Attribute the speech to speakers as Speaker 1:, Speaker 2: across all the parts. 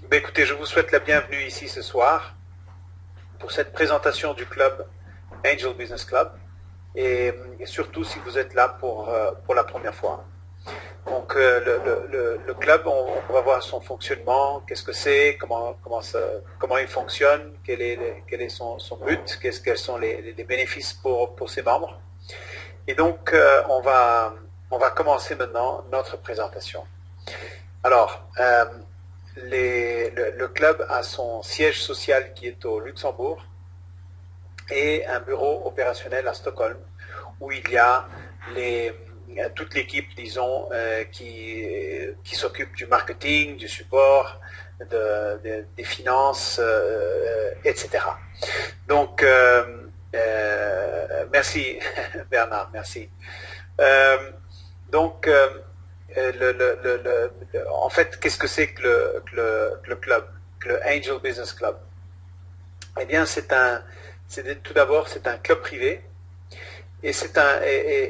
Speaker 1: Ben, écoutez, je vous souhaite la bienvenue ici ce soir pour cette présentation du club Angel Business Club et surtout si vous êtes là pour la première fois. Donc le club, on va voir son fonctionnement, qu'est-ce que c'est, comment il fonctionne, quel est son but, quels sont les bénéfices pour ses membres. Et donc on va commencer maintenant notre présentation. Alors, le club a son siège social qui est au Luxembourg et un bureau opérationnel à Stockholm où il y a toute l'équipe, disons, qui s'occupe du marketing, du support, des finances, etc. Donc, merci Bernard, merci. Donc, en fait, qu'est-ce que c'est que le club, le Angel Business Club? Eh bien, tout d'abord, c'est un club privé et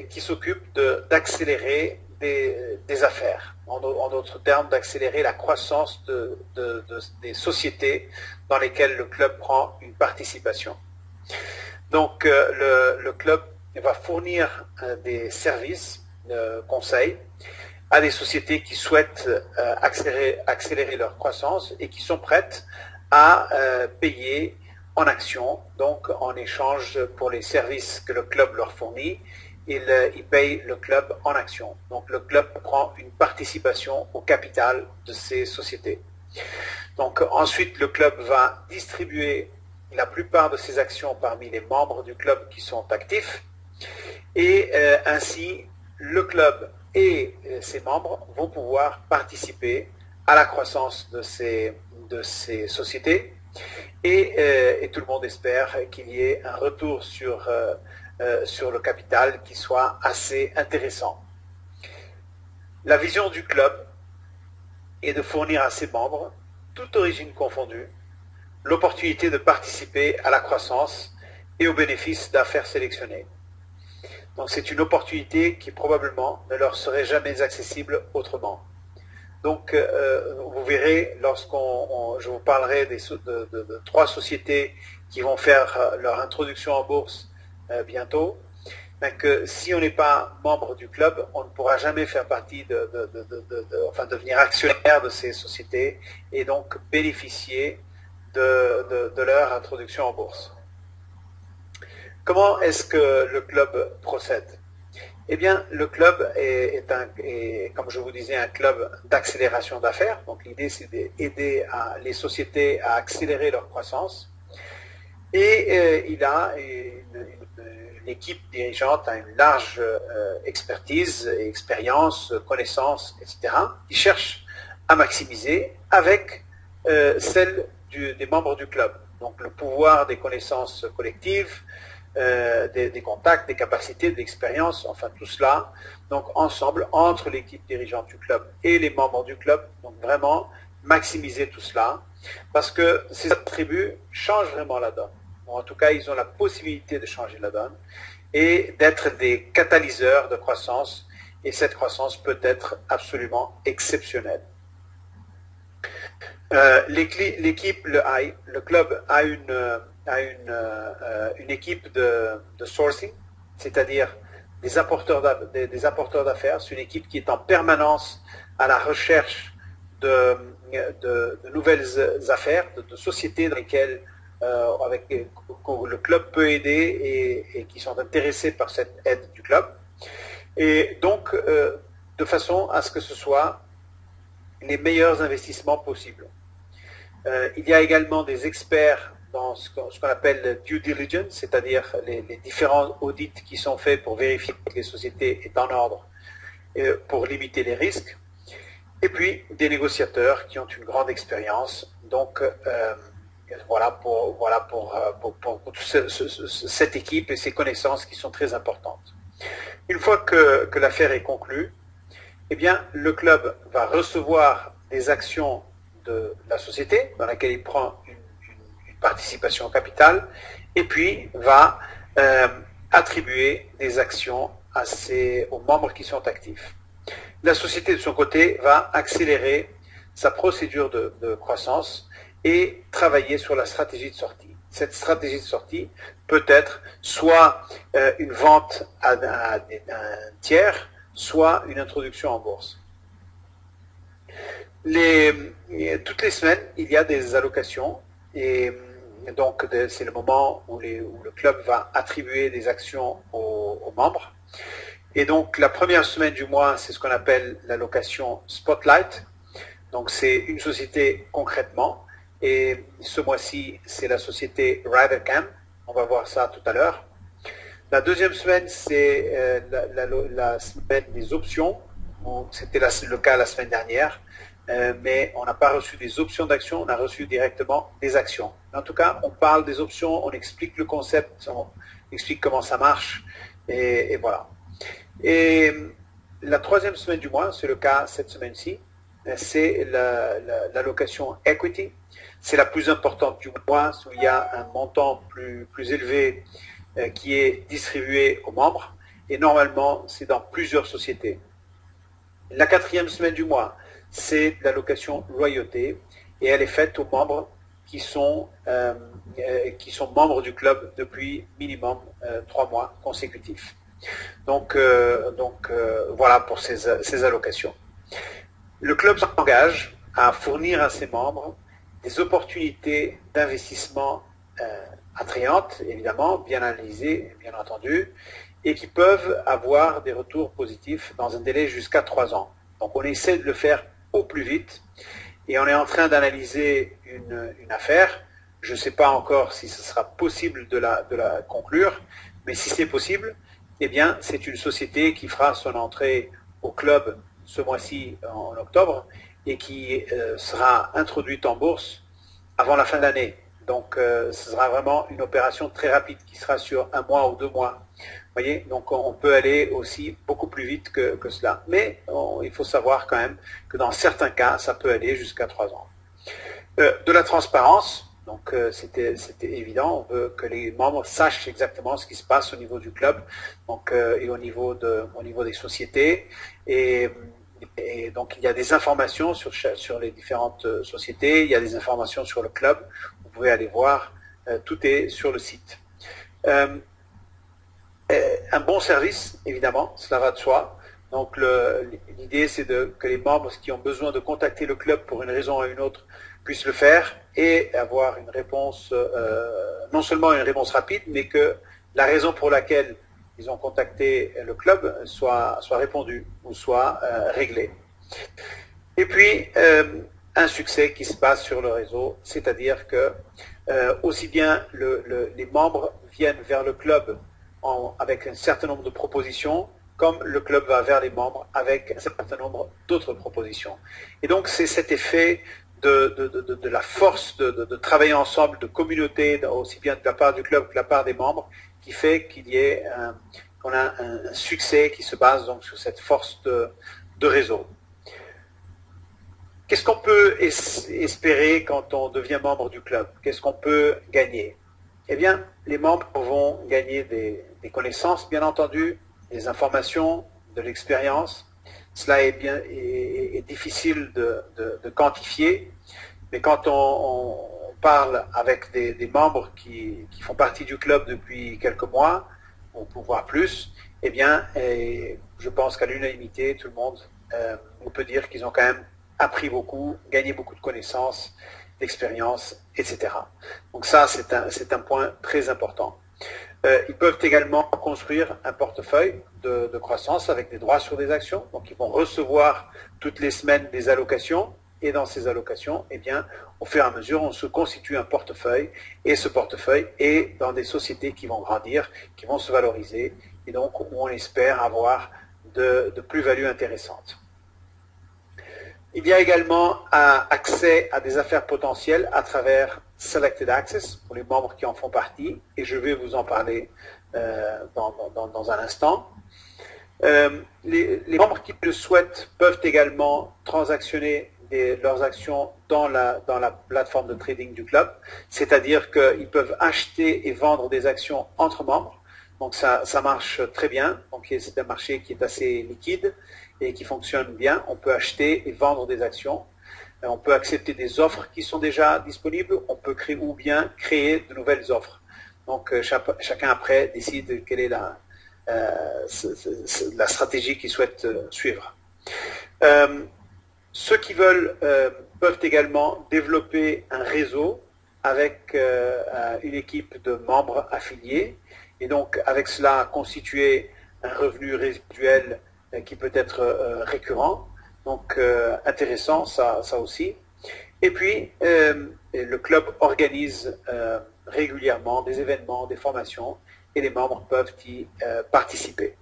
Speaker 1: qui s'occupe d'accélérer des affaires. En d'autres termes, d'accélérer la croissance des sociétés dans lesquelles le club prend une participation. Donc, le club va fournir des services, conseils, à des sociétés qui souhaitent accélérer leur croissance et qui sont prêtes à payer en actions, donc en échange pour les services que le club leur fournit, ils payent le club en actions. Donc le club prend une participation au capital de ces sociétés. Donc ensuite le club va distribuer la plupart de ses actions parmi les membres du club qui sont actifs et ainsi le club et ses membres vont pouvoir participer à la croissance de ces sociétés et tout le monde espère qu'il y ait un retour sur le capital qui soit assez intéressant. La vision du club est de fournir à ses membres, toute origine confondue, l'opportunité de participer à la croissance et aux bénéfices d'affaires sélectionnées. Donc c'est une opportunité qui probablement ne leur serait jamais accessible autrement. Donc vous verrez, je vous parlerai de 3 sociétés qui vont faire leur introduction en bourse bientôt, que si on n'est pas membre du club, on ne pourra jamais faire partie enfin devenir actionnaire de ces sociétés et donc bénéficier de leur introduction en bourse. Comment est-ce que le club procède? Eh bien, le club est, comme je vous disais, un club d'accélération d'affaires. Donc l'idée, c'est d'aider les sociétés à accélérer leur croissance. Et il a une équipe dirigeante, a une large expertise, expérience, connaissance, etc., qui cherche à maximiser avec celle des membres du club. Donc le pouvoir des connaissances collectives, des contacts, des capacités, de l'expérience, enfin tout cela, donc ensemble, entre l'équipe dirigeante du club et les membres du club, donc vraiment maximiser tout cela, parce que ces attributs changent vraiment la donne. Bon, en tout cas, ils ont la possibilité de changer la donne et d'être des catalyseurs de croissance, et cette croissance peut être absolument exceptionnelle. L'équipe, le club a une équipe de sourcing, c'est-à-dire des apporteurs d'affaires. C'est une équipe qui est en permanence à la recherche de nouvelles affaires, de sociétés dans lesquelles le club peut aider et qui sont intéressés par cette aide du club. Et donc, de façon à ce que ce soit les meilleurs investissements possibles. Il y a également des experts dans ce qu'on appelle due diligence, c'est-à-dire les différents audits qui sont faits pour vérifier que les sociétés sont en ordre pour limiter les risques. Et puis des négociateurs qui ont une grande expérience. Donc voilà pour cette équipe et ces connaissances qui sont très importantes. Une fois que l'affaire est conclue, eh bien le club va recevoir des actions de la société dans laquelle il prend une participation au capital et puis va attribuer des actions aux membres qui sont actifs. La société de son côté va accélérer sa procédure de croissance et travailler sur la stratégie de sortie. Cette stratégie de sortie peut être soit une vente à un tiers, soit une introduction en bourse. Toutes les semaines, il y a des allocations et donc c'est le moment où le club va attribuer des actions aux membres. Et donc la première semaine du mois, c'est ce qu'on appelle l'allocation Spotlight. Donc c'est une société concrètement. Et ce mois-ci, c'est la société RiderCam. On va voir ça tout à l'heure. La deuxième semaine, c'est la semaine des options. C'était le cas la semaine dernière. Mais on n'a pas reçu des options d'action, on a reçu directement des actions. En tout cas, on parle des options, on explique le concept, on explique comment ça marche, et voilà. Et la troisième semaine du mois, c'est le cas cette semaine-ci, c'est l'allocation equity. C'est la plus importante du mois, où il y a un montant plus élevé qui est distribué aux membres, et normalement, c'est dans plusieurs sociétés. La quatrième semaine du mois, c'est l'allocation loyauté, et elle est faite aux membres qui sont membres du club depuis minimum 3 mois consécutifs. Donc voilà pour ces allocations. Le club s'engage à fournir à ses membres des opportunités d'investissement attrayantes, évidemment, bien analysées, bien entendu, et qui peuvent avoir des retours positifs dans un délai jusqu'à 3 ans. Donc on essaie de le faire au plus vite, et on est en train d'analyser une affaire. Je ne sais pas encore si ce sera possible de la conclure, mais si c'est possible, eh bien c'est une société qui fera son entrée au club ce mois-ci en octobre et qui sera introduite en bourse avant la fin de l'année. Donc ce sera vraiment une opération très rapide qui sera sur 1 mois ou 2 mois. Vous voyez, donc on peut aller aussi beaucoup plus vite que cela. Mais il faut savoir quand même que dans certains cas, ça peut aller jusqu'à 3 ans. De la transparence, donc c'était évident, on veut que les membres sachent exactement ce qui se passe au niveau du club, donc, et au niveau des sociétés. Et donc il y a des informations sur les différentes sociétés, il y a des informations sur le club, vous pouvez aller voir, tout est sur le site. Un bon service, évidemment, cela va de soi. Donc l'idée c'est que les membres qui ont besoin de contacter le club pour une raison ou une autre puissent le faire et avoir une réponse, non seulement une réponse rapide, mais que la raison pour laquelle ils ont contacté le club soit répondue ou soit réglée. Et puis un succès qui se passe sur le réseau, c'est-à-dire que aussi bien les membres viennent vers le club avec un certain nombre de propositions, comme le club va vers les membres avec un certain nombre d'autres propositions. Et donc c'est cet effet de la force de travailler ensemble, de communauté, aussi bien de la part du club que de la part des membres, qui fait qu'on a un succès qui se base donc sur cette force de réseau. Qu'est-ce qu'on peut espérer quand on devient membre du club? Qu'est-ce qu'on peut gagner? Eh bien, les membres vont gagner des connaissances, bien entendu, des informations, de l'expérience. Cela est difficile de quantifier, mais quand on parle avec des membres qui font partie du club depuis quelques mois, ou voire plus, eh bien, je pense qu'à l'unanimité, tout le monde on peut dire qu'ils ont quand même appris beaucoup, gagné beaucoup de connaissances, d'expérience, etc. Donc ça, c'est un point très important. Ils peuvent également construire un portefeuille de croissance avec des droits sur des actions. Donc ils vont recevoir toutes les semaines des allocations, et dans ces allocations, eh bien, au fur et à mesure, on se constitue un portefeuille, et ce portefeuille est dans des sociétés qui vont grandir, qui vont se valoriser, et donc où on espère avoir de plus-values intéressantes. Il y a également accès à des affaires potentielles à travers Selected Access pour les membres qui en font partie, et je vais vous en parler dans un instant. Les membres qui le souhaitent peuvent également transactionner leurs actions dans la plateforme de trading du club, c'est-à-dire qu'ils peuvent acheter et vendre des actions entre membres. Donc ça marche très bien, donc c'est un marché qui est assez liquide et qui fonctionne bien. On peut acheter et vendre des actions. On peut accepter des offres qui sont déjà disponibles, on peut créer ou bien créer de nouvelles offres. Donc chacun après décide quelle est la stratégie qu'il souhaite suivre. Ceux qui veulent peuvent également développer un réseau avec une équipe de membres affiliés et donc avec cela constituer un revenu résiduel qui peut être récurrent. Donc intéressant ça aussi. Et puis le club organise régulièrement des événements, des formations et les membres peuvent y participer.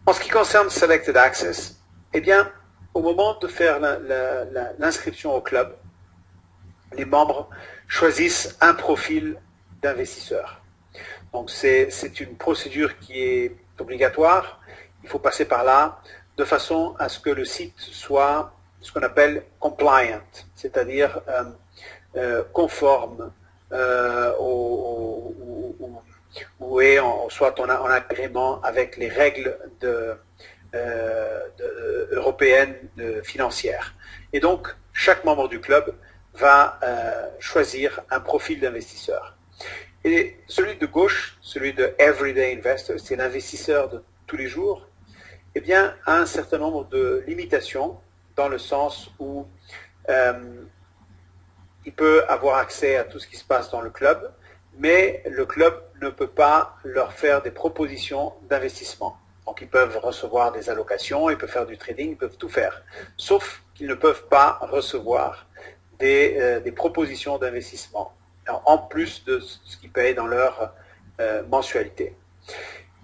Speaker 1: En ce qui concerne Selected Access, eh bien, au moment de faire l'inscription au club, les membres choisissent un profil d'investisseur. Donc c'est une procédure qui est obligatoire, il faut passer par là, de façon à ce que le site soit ce qu'on appelle compliant, c'est-à-dire conforme ou est soit en agrément avec les règles européennes financières. Et donc, chaque membre du club va choisir un profil d'investisseur. Et celui de gauche, celui de Everyday Investor, c'est l'investisseur de tous les jours, eh bien, a un certain nombre de limitations dans le sens où il peut avoir accès à tout ce qui se passe dans le club, mais le club ne peut pas leur faire des propositions d'investissement. Donc ils peuvent recevoir des allocations, ils peuvent faire du trading, ils peuvent tout faire, sauf qu'ils ne peuvent pas recevoir des propositions d'investissement, en plus de ce qu'ils payent dans leur mensualité.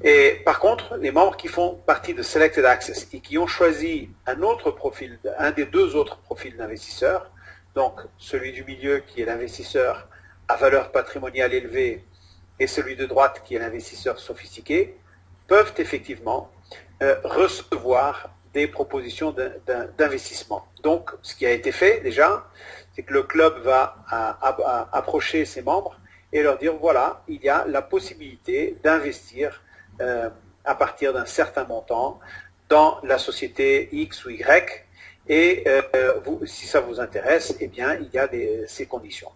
Speaker 1: Et par contre, les membres qui font partie de Selected Access et qui ont choisi un autre profil, un des deux autres profils d'investisseurs, donc celui du milieu qui est l'investisseur à valeur patrimoniale élevée et celui de droite qui est l'investisseur sophistiqué, peuvent effectivement recevoir des propositions d'investissement. Donc, ce qui a été fait déjà, c'est que le club va approcher ses membres et leur dire, voilà, il y a la possibilité d'investir à partir d'un certain montant dans la société X ou Y, et si ça vous intéresse, eh bien, il y a ces conditions.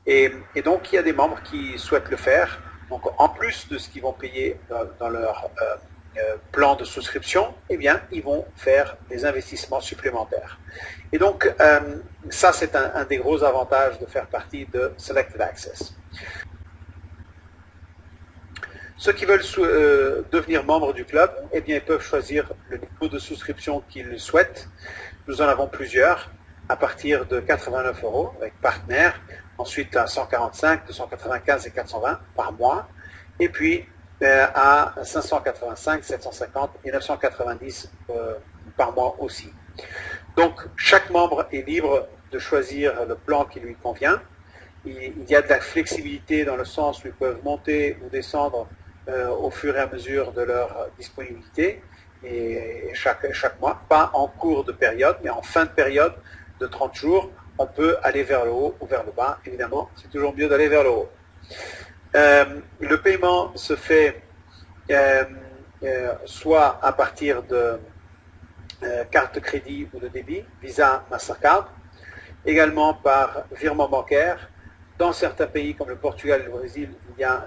Speaker 1: Et donc, il y a des membres qui souhaitent le faire. Donc, en plus de ce qu'ils vont payer dans leur plan de souscription, eh bien, ils vont faire des investissements supplémentaires. Et donc, ça, c'est un des gros avantages de faire partie de Selected Access. Ceux qui veulent devenir membres du club, eh bien, ils peuvent choisir le niveau de souscription qu'ils souhaitent. Nous en avons plusieurs, à partir de 89 € avec partenaire, ensuite à 145, 295 et 420 par mois, et puis à 585, 750 et 990 par mois aussi. Donc, chaque membre est libre de choisir le plan qui lui convient. Il y a de la flexibilité dans le sens où ils peuvent monter ou descendre au fur et à mesure de leur disponibilité et chaque mois, pas en cours de période, mais en fin de période de 30 jours, on peut aller vers le haut ou vers le bas. Évidemment, c'est toujours mieux d'aller vers le haut. Le paiement se fait soit à partir de carte de crédit ou de débit, Visa, Mastercard, également par virement bancaire. Dans certains pays comme le Portugal et le Brésil, il y a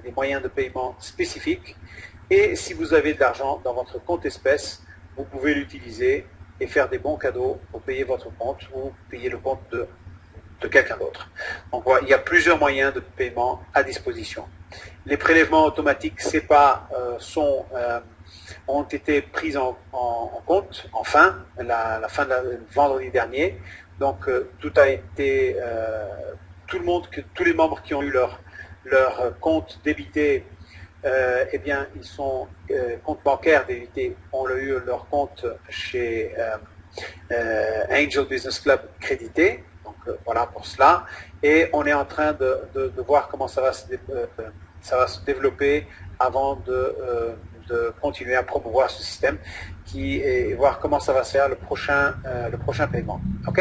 Speaker 1: des moyens de paiement spécifiques. Et si vous avez de l'argent dans votre compte espèce, vous pouvez l'utiliser et faire des bons cadeaux pour payer votre compte ou payer le compte de quelqu'un d'autre. Donc voilà, il y a plusieurs moyens de paiement à disposition. Les prélèvements automatiques SEPA ont été pris en compte, enfin, la fin de vendredi dernier. Donc tout a été... tous les membres qui ont eu leur compte débité, eh bien, ils sont compte bancaire débité, ont eu leur compte chez Angel Business Club crédité. Donc voilà pour cela. Et on est en train de voir comment ça va se développer avant de continuer à promouvoir ce système et voir comment ça va se faire le prochain paiement. OK?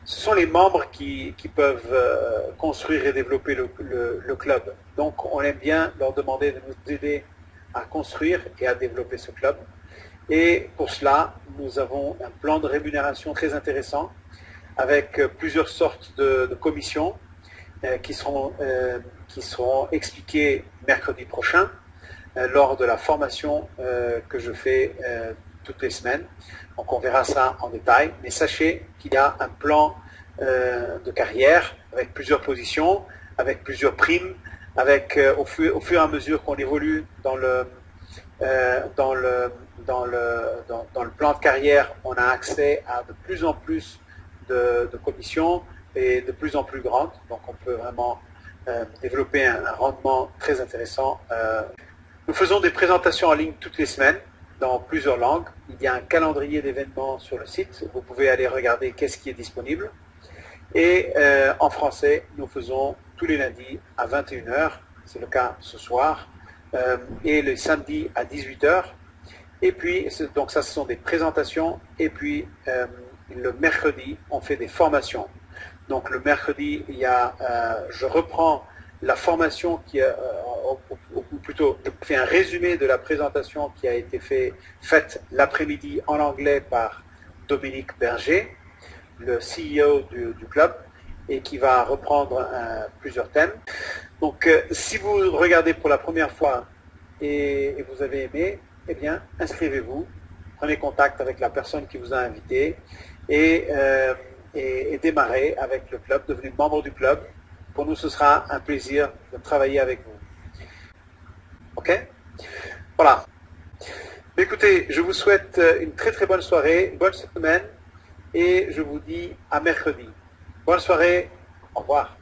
Speaker 1: Ce sont les membres qui peuvent construire et développer le club. Donc, on aime bien leur demander de nous aider à construire et à développer ce club. Et pour cela, nous avons un plan de rémunération très intéressant avec plusieurs sortes de commissions qui seront expliquées mercredi prochain lors de la formation que je fais toutes les semaines. Donc on verra ça en détail. Mais sachez qu'il y a un plan de carrière avec plusieurs positions, avec plusieurs primes, avec au fur et à mesure qu'on évolue dans le plan de carrière, on a accès à de plus en plus de commissions et de plus en plus grandes. Donc on peut vraiment développer un rendement très intéressant. Nous faisons des présentations en ligne toutes les semaines dans plusieurs langues. Il y a un calendrier d'événements sur le site. Vous pouvez aller regarder qu'est-ce qui est disponible. Et en français, nous faisons tous les lundis à 21h. C'est le cas ce soir. Et le samedi à 18h. Et puis, donc ça, ce sont des présentations. Et puis, le mercredi, on fait des formations. Donc, le mercredi, je reprends la formation ou plutôt, je fais un résumé de la présentation qui a été faite l'après-midi en anglais par Dominique Berger, le CEO du club, et qui va reprendre plusieurs thèmes. Donc, si vous regardez pour la première fois et vous avez aimé, eh bien, inscrivez-vous, prenez contact avec la personne qui vous a invité et démarrez avec le club, devenez membre du club. Pour nous, ce sera un plaisir de travailler avec vous. OK? Voilà. Écoutez, je vous souhaite une très très bonne soirée, une bonne semaine et je vous dis à mercredi. Bonne soirée, au revoir.